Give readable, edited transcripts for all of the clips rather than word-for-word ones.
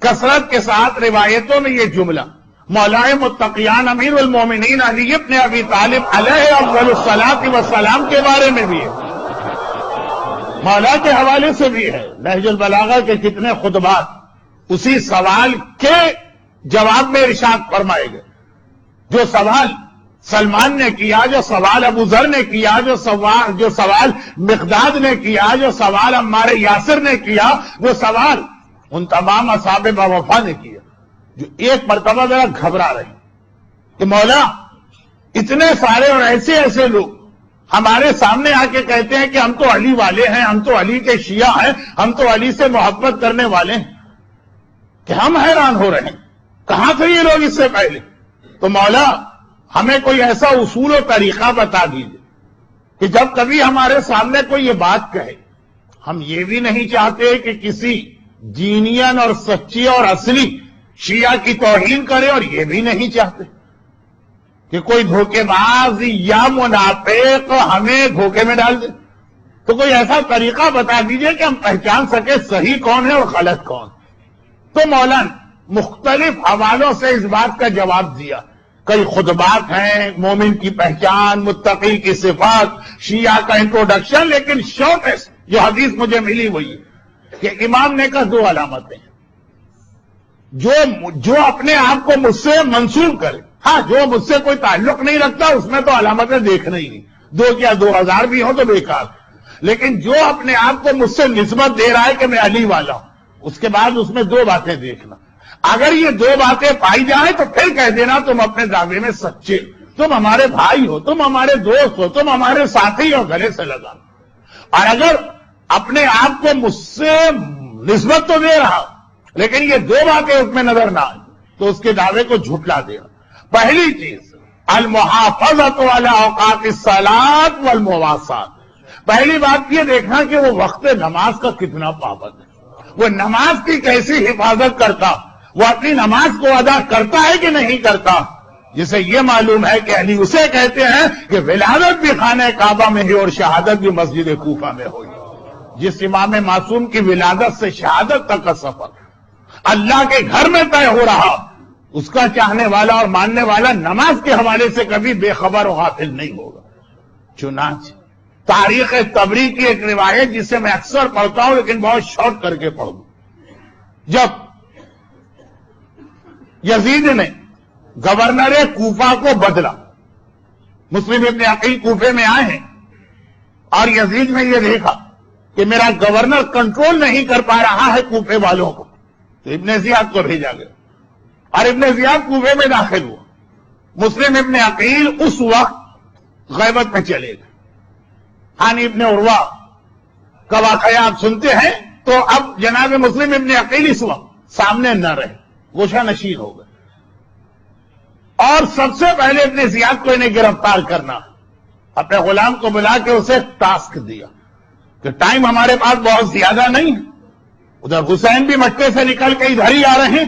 کثرت کے ساتھ روایتوں میں یہ جملہ مولائے متقیان امیر المومنین علی ابن ابی طالب علیہ افضل الصلاۃ والسلام کے بارے میں بھی ہے، مولا کے حوالے سے بھی ہے۔ نہج البلاغہ کے کتنے خطبات اسی سوال کے جواب میں ارشاد فرمائے گئے۔ جو سوال سلمان نے کیا، جو سوال ابو ذر نے کیا، جو سوال مقداد نے کیا، جو سوال عمار یاسر نے کیا، وہ سوال ان تمام اصحاب باوفا نے کیا جو ایک مرتبہ ذرا گھبرا رہے ہیں کہ مولا اتنے سارے اور ایسے ایسے لوگ ہمارے سامنے آ کے کہتے ہیں کہ ہم تو علی والے ہیں، ہم تو علی کے شیعہ ہیں، ہم تو علی سے محبت کرنے والے ہیں، کہ ہم حیران ہو رہے ہیں کہاں تھے یہ لوگ اس سے پہلے؟ تو مولا ہمیں کوئی ایسا اصول و طریقہ بتا دیجیے کہ جب کبھی ہمارے سامنے کوئی یہ بات کہے، ہم یہ بھی نہیں چاہتے کہ کسی جینین اور سچی اور اصلی شیعہ کی توہین کرے، اور یہ بھی نہیں چاہتے کہ کوئی دھوکے باز یا منافق ہمیں دھوکے میں ڈال دے، تو کوئی ایسا طریقہ بتا دیجئے کہ ہم پہچان سکے صحیح کون ہے اور غلط کون۔ تو مولانا مختلف حوالوں سے اس بات کا جواب دیا۔ کئی خطبات ہیں، مومن کی پہچان، متقی کی صفات، شیعہ کا انٹروڈکشن، لیکن شارٹیسٹ جو حدیث مجھے ملی وہی کہ امام نے کہا 2 علامتیں جو اپنے آپ کو مجھ سے منسوب کرے، ہاں جو مجھ سے کوئی تعلق نہیں رکھتا اس میں تو علامتیں دیکھنا ہی نہیں، 2 کیا 2000 بھی ہوں تو بیکار، لیکن جو اپنے آپ کو مجھ سے نسبت دے رہا ہے کہ میں علی والا ہوں، اس کے بعد اس میں 2 باتیں دیکھنا۔ اگر یہ 2 باتیں پائی جائیں تو پھر کہہ دینا تم اپنے دعوے میں سچے، تم ہمارے بھائی ہو، تم ہمارے دوست ہو، تم ہمارے ساتھی ہو، گلے سے لگا۔ اور اگر اپنے آپ کو مجھ سے نسبت تو دے رہا لیکن یہ 2 باتیں اس میں نظر نہ آئیں تو اس کے دعوے کو جھٹلا دینا۔ پہلی چیز المحافظۃ علی اوقات الصلاۃ والمواسات، پہلی بات یہ دیکھنا کہ وہ وقت نماز کا کتنا پابند ہے، وہ نماز کی کیسی حفاظت کرتا، وہ اپنی نماز کو ادا کرتا ہے کہ نہیں کرتا، جسے یہ معلوم ہے کہ علی اسے کہتے ہیں کہ ولادت بھی خانہ کعبہ میں ہی اور شہادت بھی مسجد کوفہ میں ہوئی۔ جس امام معصوم کی ولادت سے شہادت تک کا سفر اللہ کے گھر میں طے ہو رہا، اس کا چاہنے والا اور ماننے والا نماز کے حوالے سے کبھی بے خبر و غافل نہیں ہوگا۔ چنانچہ تاریخ طبری کی ایک روایت جسے میں اکثر پڑھتا ہوں لیکن بہت شارٹ کر کے پڑھ دوں، جب یزید نے گورنر کوفہ کو بدلا، مسلم ابن عقیل کوفے میں آئے ہیں اور یزید نے یہ دیکھا کہ میرا گورنر کنٹرول نہیں کر پا رہا ہے کوفے والوں کو، تو ابن زیاد کو بھیجا گیا اور ابن زیاد کوفے میں داخل ہوا۔ مسلم ابن عقیل اس وقت غیبت میں چلے گئے۔ ہانی ابن عروہ کا واقعہ آپ سنتے ہیں، تو اب جناب مسلم ابن عقیل اس وقت سامنے نہ رہے، گوشہ نشین ہو گئے، اور سب سے پہلے ابن زیاد کو انہیں گرفتار کرنا، اپنے غلام کو بلا کے اسے ٹاسک دیا کہ ٹائم ہمارے پاس بہت زیادہ نہیں ہے، ادھر حسین بھی مکے سے نکل کے ادھر ہی آ رہے ہیں،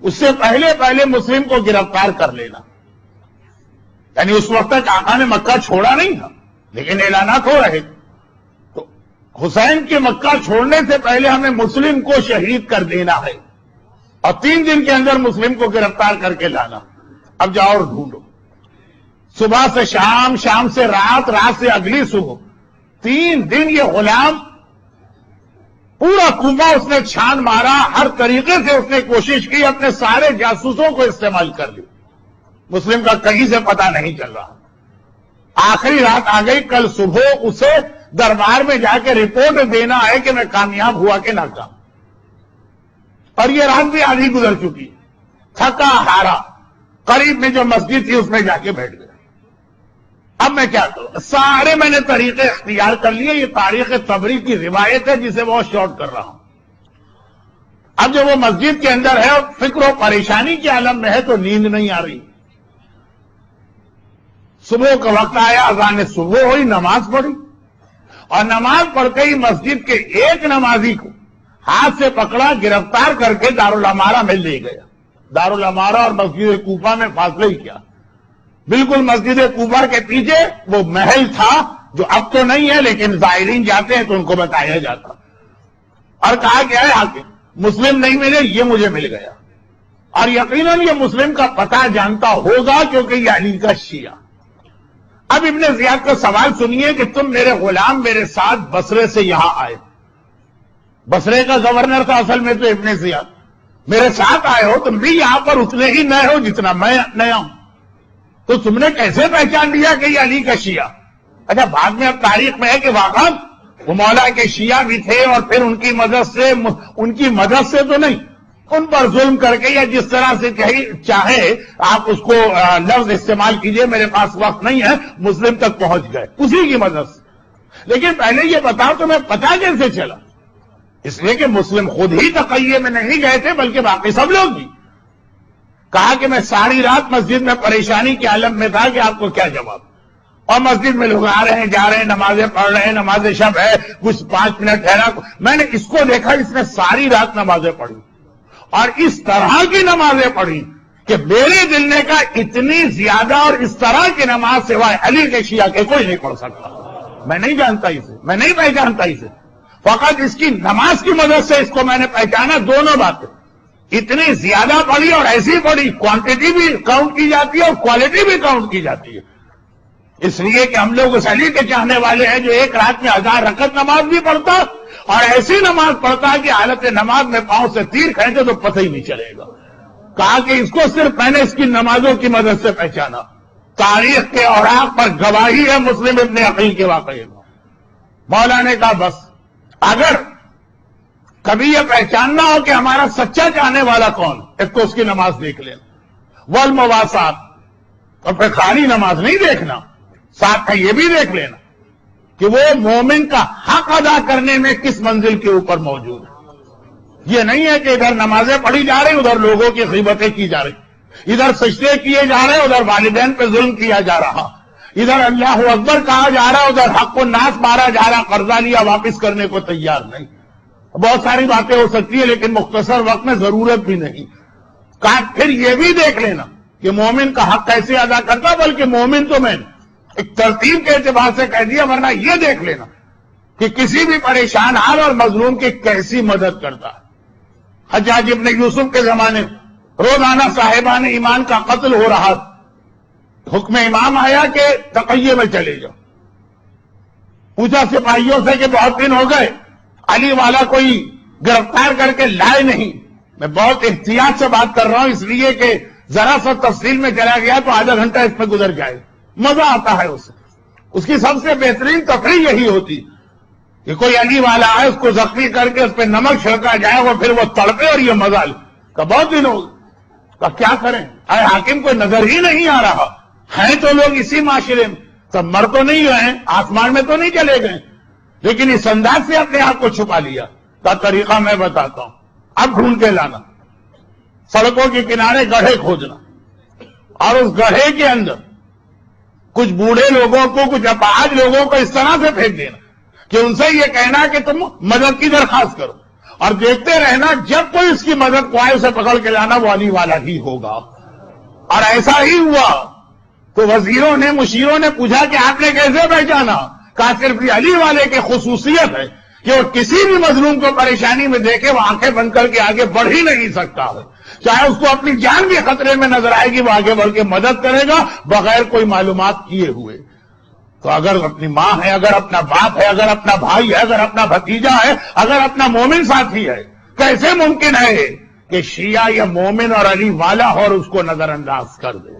اس سے پہلے مسلم کو گرفتار کر لینا۔ یعنی اس وقت تک آقا نے مکہ چھوڑا نہیں تھا لیکن اعلانات ہو رہے تھے، تو حسین کے مکہ چھوڑنے سے پہلے ہمیں مسلم کو شہید کر دینا ہے اور 3 دن کے اندر مسلم کو گرفتار کر کے لانا۔ اب جاؤ اور ڈھونڈو، صبح سے شام، شام سے رات، رات سے اگلی صبح، 3 دن یہ غلام پورا کوفہ اس نے چھان مارا، ہر طریقے سے اس نے کوشش کی، اپنے سارے جاسوسوں کو استعمال کر لی، مسلم کا کہیں سے پتہ نہیں چل رہا۔ آخری رات آ گئی، کل صبح اسے دربار میں جا کے رپورٹ دینا ہے کہ میں کامیاب ہوا کہ ناکام، اور یہ رات بھی آدھی گزر چکی، تھکا ہارا، قریب میں جو مسجد تھی اس میں جا کے بیٹھ گیا۔ اب میں کیا کروں؟ سارے میں نے طریقے اختیار کر لیے، یہ تاریخ طبری کی روایت ہے جسے بہت شارٹ کر رہا ہوں۔ اب جب وہ مسجد کے اندر ہے اور فکر و پریشانی کے عالم میں ہے تو نیند نہیں آ رہی۔ صبح کا وقت آیا، اذان صبح ہوئی، نماز پڑھی، اور نماز پڑھ کے ہی مسجد کے ایک نمازی کو ہاتھ سے پکڑا، گرفتار کر کے دارالامارہ میں لے گیا۔ دارالامارہ اور مسجد کوفہ میں فاصلے ہی کیا، بالکل مسجد کوفہ کے پیچھے وہ محل تھا جو اب تو نہیں ہے لیکن زائرین جاتے ہیں تو ان کو بتایا جاتا، اور کہا گیا ہے آ کے مسلم نہیں ملے، یہ مجھے مل گیا، اور یقیناً یہ مسلم کا پتہ جانتا ہوگا کیونکہ یہ علی کا شیعہ۔ اب ابن زیاد کا سوال سنیے کہ تم میرے غلام میرے ساتھ بصرے سے یہاں آئے، بصرے کا گورنر تھا اصل میں تو ابن زیاد، میرے ساتھ آئے ہو، تم بھی یہاں پر اتنے ہی نئے ہو جتنا میں نیا ہوں، تو تم نے کیسے پہچان لیا کہ یہ علی کا شیعہ؟ اچھا بعد میں اب تاریخ میں ہے کہ واقعا وہ مولا کے شیعہ بھی تھے اور پھر ان کی مدد سے تو نہیں، ان پر ظلم کر کے یا جس طرح سے چاہے آپ اس کو لفظ استعمال کیجئے، میرے پاس وقت نہیں ہے، مسلم تک پہنچ گئے اسی کی مدد سے۔ لیکن پہلے یہ بتاؤ تمہیں پتہ کیسے چلا؟ اس لیے کہ مسلم خود ہی تقیے میں نہیں گئے تھے بلکہ باقی سب لوگ بھی۔ کہا کہ میں ساری رات مسجد میں پریشانی کے عالم میں تھا کہ آپ کو کیا جواب، اور مسجد میں لوگ آ رہے ہیں جا رہے ہیں، نمازیں پڑھ رہے ہیں، نماز شب ہے، کچھ 5 منٹ ٹھہرا، میں نے اس کو دیکھا اس نے ساری رات نمازیں پڑھی اور اس طرح کی نمازیں پڑھی کہ میرے دل نے کہا اتنی زیادہ اور اس طرح کی نماز سوائے علی کے شیعہ کے کوئی نہیں پڑھ سکتا، میں نہیں جانتا اسے، میں نہیں پہچانتا اسے، فقط اس کی نماز کی مدد سے اس کو میں نے پہچانا۔ دونوں باتیں اتنی زیادہ پڑھی اور ایسی پڑھی، کوانٹٹی بھی کاؤنٹ کی جاتی ہے اور کوالٹی بھی کاؤنٹ کی جاتی ہے، اس لیے کہ ہم لوگ اس علی کے چاہنے والے ہیں جو ایک رات میں 1000 رکعت نماز بھی پڑھتا اور ایسی نماز پڑھتا کہ حالت نماز میں پاؤں سے تیر کھینچے تو پتہ ہی نہیں چلے گا۔ کہا کہ اس کو صرف میں نے اس کی نمازوں کی مدد سے پہچانا۔ تاریخ کے اوراق پر گواہی ہے مسلم ابن عقیل کے واقعے میں۔ مولا نے کہا بس اگر کبھی یہ پہچاننا ہو کہ ہمارا سچا چاہنے والا کون، ایک تو اس کی نماز دیکھ لینا، والمواسات، اور پھر خالی نماز نہیں دیکھنا، ساتھ میں یہ بھی دیکھ لینا کہ وہ مومن کا حق ادا کرنے میں کس منزل کے اوپر موجود ہے۔ یہ نہیں ہے کہ ادھر نمازیں پڑھی جا رہی ادھر لوگوں کی غیبتیں کی جا رہی، ادھر سجدے کیے جا رہے ادھر والدین پہ ظلم کیا جا رہا، ادھر اللہ اکبر کہا جا رہا ادھر حق کو ناس مارا جا رہا، قرضہ لیا واپس کرنے کو تیار نہیں۔ بہت ساری باتیں ہو سکتی ہیں لیکن مختصر وقت میں ضرورت بھی نہیں۔ کہا پھر یہ بھی دیکھ لینا کہ مومن کا حق کیسے ادا کرتا، بلکہ مومن تو میں ایک ترتیب کے اعتبار سے کہہ دیا، ورنہ یہ دیکھ لینا کہ کسی بھی پریشان حال اور مظلوم کی کیسی مدد کرتا ہے۔ حجاج ابن یوسف کے زمانے روزانہ صاحبان ایمان کا قتل ہو رہا، حکم امام آیا کہ تقیے میں چلے جاؤ۔ پوچھا سپاہیوں سے کہ بہت دن ہو گئے علی والا کوئی گرفتار کر کے لائے نہیں۔ میں بہت احتیاط سے بات کر رہا ہوں اس لیے کہ ذرا سا تفصیل میں چلا گیا تو آدھا گھنٹہ اس میں گزر جائے، مزہ آتا ہے اسے۔ اس کی سب سے بہترین تفریح یہی ہوتی کہ کوئی علی والا آئے، اس کو زخمی کر کے اس پہ نمک چھڑکا جائے اور پھر وہ تڑپے اور یہ مزہ لے۔ کہ بہت دن ہو گئے، کیا کریں، اے حاکم کوئی نظر ہی نہیں آ رہا، ہیں تو لوگ اسی معاشرے میں، سب مر تو نہیں گئے، آسمان میں تو نہیں چلے گئے، لیکن اس انداز سے اپنے آپ کو چھپا لیا۔ کا طریقہ میں بتاتا ہوں، اب ڈھونڈ کے لانا، سڑکوں کے کنارے گڑھے کھودنا اور اس گڑھے کے اندر کچھ بوڑھے لوگوں کو، کچھ اپاہج لوگوں کو اس طرح سے پھینک دینا کہ ان سے یہ کہنا کہ تم مدد کی درخواست کرو، اور دیکھتے رہنا جب کوئی اس کی مدد کو آئے اسے پکڑ کے لانا، وہ علی والا ہی ہوگا۔ اور ایسا ہی ہوا تو وزیروں نے، مشیروں نے پوچھا کہ آپ نے کیسے پہچانا؟ کہا صرف یہ علی والے کی خصوصیت ہے کہ وہ کسی بھی مظلوم کو پریشانی میں دیکھے وہ آنکھیں بند کر کے آگے بڑھ ہی نہیں سکتا ہے، چاہے اس کو اپنی جان بھی خطرے میں نظر آئے گی وہ آگے بڑھ کے مدد کرے گا بغیر کوئی معلومات کیے ہوئے۔ تو اگر اپنی ماں ہے، اگر اپنا باپ ہے، اگر اپنا بھائی ہے، اگر اپنا بھتیجا ہے، اگر اپنا مومن ساتھی ہے، کیسے ممکن ہے کہ شیعہ یا مومن اور علی والا اور اس کو نظر انداز کر دے؟